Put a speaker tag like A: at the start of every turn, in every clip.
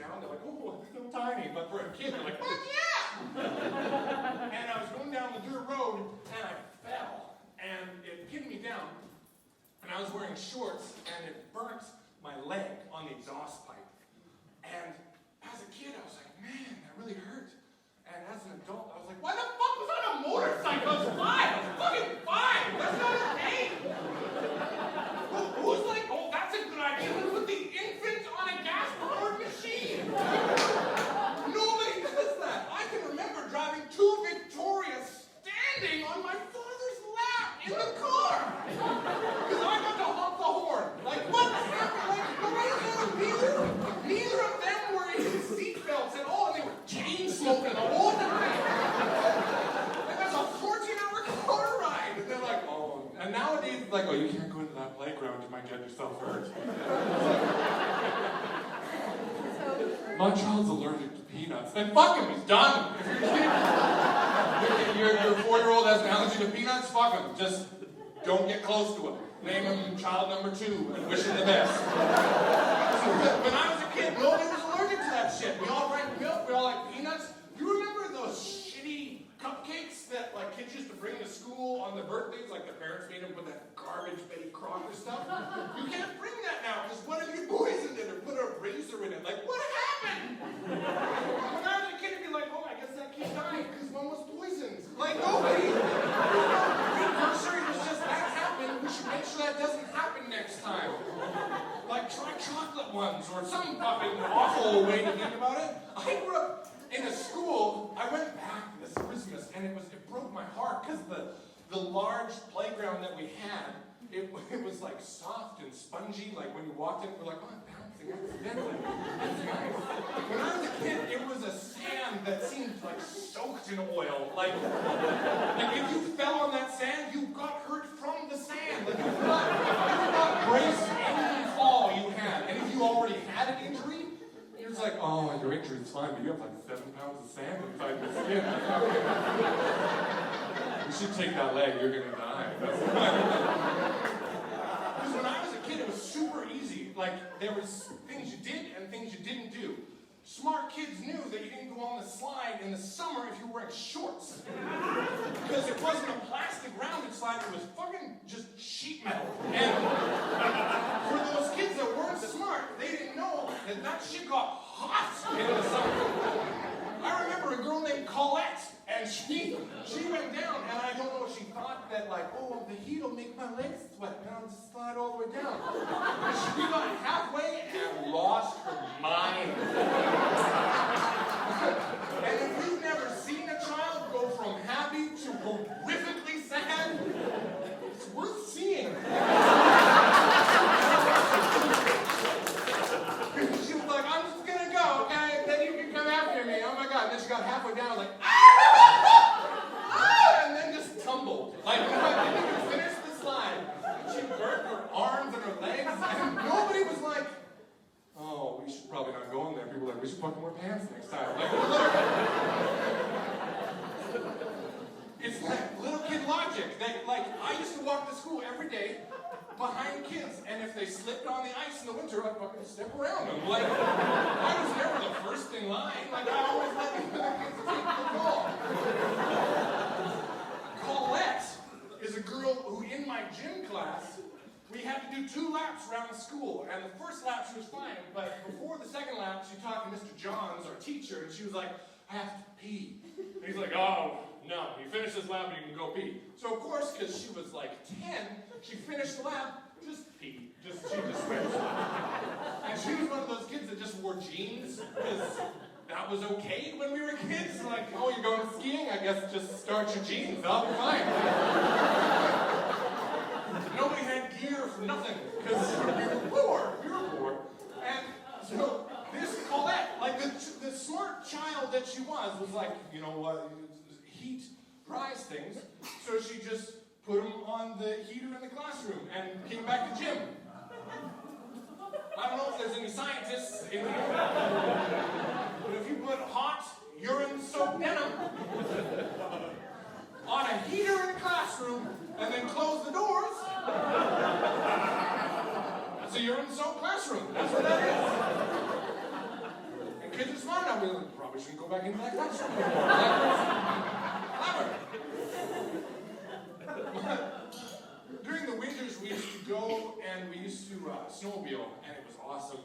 A: down. They're like, oh, it's so tiny. But for a kid, they're like, fuck yeah! And I was going down the dirt road, and I fell. And it pinned me down. And I was wearing shorts, and it burnt my leg on the exhaust pipe. And as a kid, I was like, man, that really hurt. And as an adult, I was like, why the fuck was I on a motorcycle? I was 5. I was fucking 5. That's not okay. Who's like, oh, that's a good idea. Let's put the infant on a gas-powered machine. Nobody does that. I can remember driving to Victoria standing on my father's lap in the car. Because I got to honk the horn. Like, what happened? Like, neither of them were in seatbelts at all, and they were chain smoking the whole time. And that's a 14-hour car ride. And they're like, oh. And nowadays, it's like, oh, you can't go into that playground. You might get yourself hurt. My child's allergic to peanuts. Then fuck him. He's done. If your 4-year-old has an allergy to peanuts, fuck him. Just don't get close to him. Name him child number 2 and wish him the best. When I was a kid, nobody was allergic to that shit. We all drank milk. We all liked peanuts. Do you remember those shitty cupcakes that like kids used to bring to school on their birthdays? Like their parents made them with that garbage Betty Crocker stuff. You can't bring that now because what if you poisoned it or put a razor in it? Like, what happened? When I was a kid, I'd be like, oh, I guess that kid died because one was poisoned. Like, nobody. Precursor, it's just that happened. We should make sure that doesn't happen next time. Like, try chocolate ones or some fucking awful way to think about it. I grew up in a school. I went back this Christmas, and it broke my heart because the large playground that we had, it was like soft and spongy. Like when you walked in, we're like, oh, I'm bouncing accidentally. That's nice. When I was a kid, it was a sand that seemed like soaked in oil. Like if you fell on that sand, you got hurt from the sand. Like you could not brace any fall you had. And if you already had an injury, you're just like, oh, your injury's fine, but you have like 7 pounds of sand inside your skin. You should take that leg, you're gonna die. Because when I was a kid, it was super easy. Like, there was things you did and things you didn't do. Smart kids knew that you didn't go on the slide in the summer if you were wearing shorts. Because it wasn't a plastic rounded slide, it was fucking just sheet metal. And for those kids that weren't smart, they didn't know that shit got hot in the summer. I remember a girl named Colette, and she went down, and I don't know if she thought that, like, oh, the heat will make my legs sweat, and I'll just slide all the way down. And she got halfway and lost her mind. And if you've never seen a child go from happy to horrifically sad, it's worth seeing. She was like, I'm just gonna go, okay? And then you can come after me. Oh my God. And then she got halfway down, like, and then just tumbled. Like, I didn't even finish the slide. And she burnt her arms and her legs, and nobody was like, oh, we should probably not go in there. People were like, we should fucking wear pants next time. Like, it's like little kid logic. I used to walk to school every day behind kids, and if they slipped on the ice in the winter, I'd fucking step around them. Like, I was never the first in line. Like, I always let the other kids take the ball. Colette is a girl who, in my gym class, we had to do 2 laps around the school, and the first lap she was fine, but before the second lap, she talked to Mr. Johns, our teacher, and she was like, I have to pee. And he's like, oh, no, you finish this lap and you can go pee. So of course, because she was like 10, she finished the lap, just pee. She just finished. And she was one of those kids that just wore jeans, because that was okay when we were kids. Like, oh, you're going skiing? I guess just start your jeans, I'll be fine. Nobody had gear for nothing, because we were poor. And so this Colette, like the smart child that she was like, you know what, heat dries things. So she just put them on the heater in the classroom and came back to gym. I don't know if there's any scientists in here, but if you put hot urine-soaked denim on a heater in the classroom and then close the doors, that's a urine-soaked classroom. That's what that is. fun. I mean, probably shouldn't go back into that classroom. Clever. During the winters, we used to go and we used to snowmobile, and it was awesome.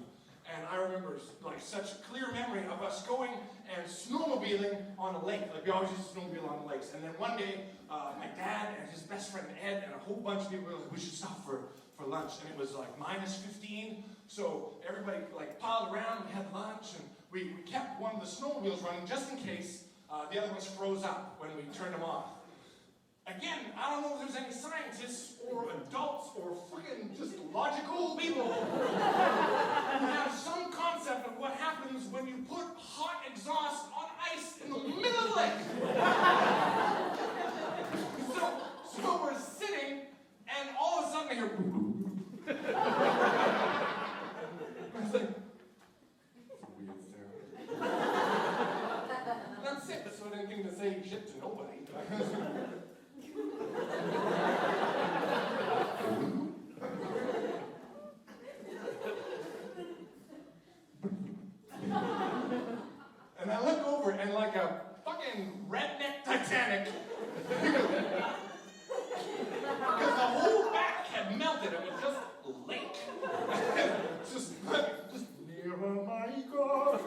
A: And I remember like such a clear memory of us going and snowmobiling on a lake. Like we always used to snowmobile on the lakes. And then one day, my dad and his best friend Ed and a whole bunch of people were like, we should stop for lunch. And it was like -15. So everybody like piled around, we had lunch, and we kept one of the snowmobiles running just in case the other ones froze up when we turned them off. Again, I don't know if there's any scientists or adults or freaking just logical people who have some concept of what happens when you put hot exhaust on ice in the middle of the lake. So we're sitting, and all of a sudden I hear it's like, that's a weird sound. And I'm sick, so I didn't think to say shit to nobody. And I look over, and like a fucking redneck Titanic, because the whole back had melted. It was just a lake. just never my God.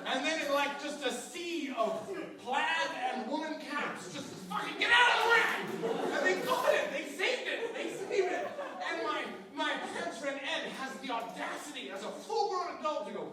A: And then it like just a sea of plaid and woolen caps. Just fucking get out of the way! And they got it. They saved it. They saved it. And my best friend Ed has the audacity as a full-grown adult to go,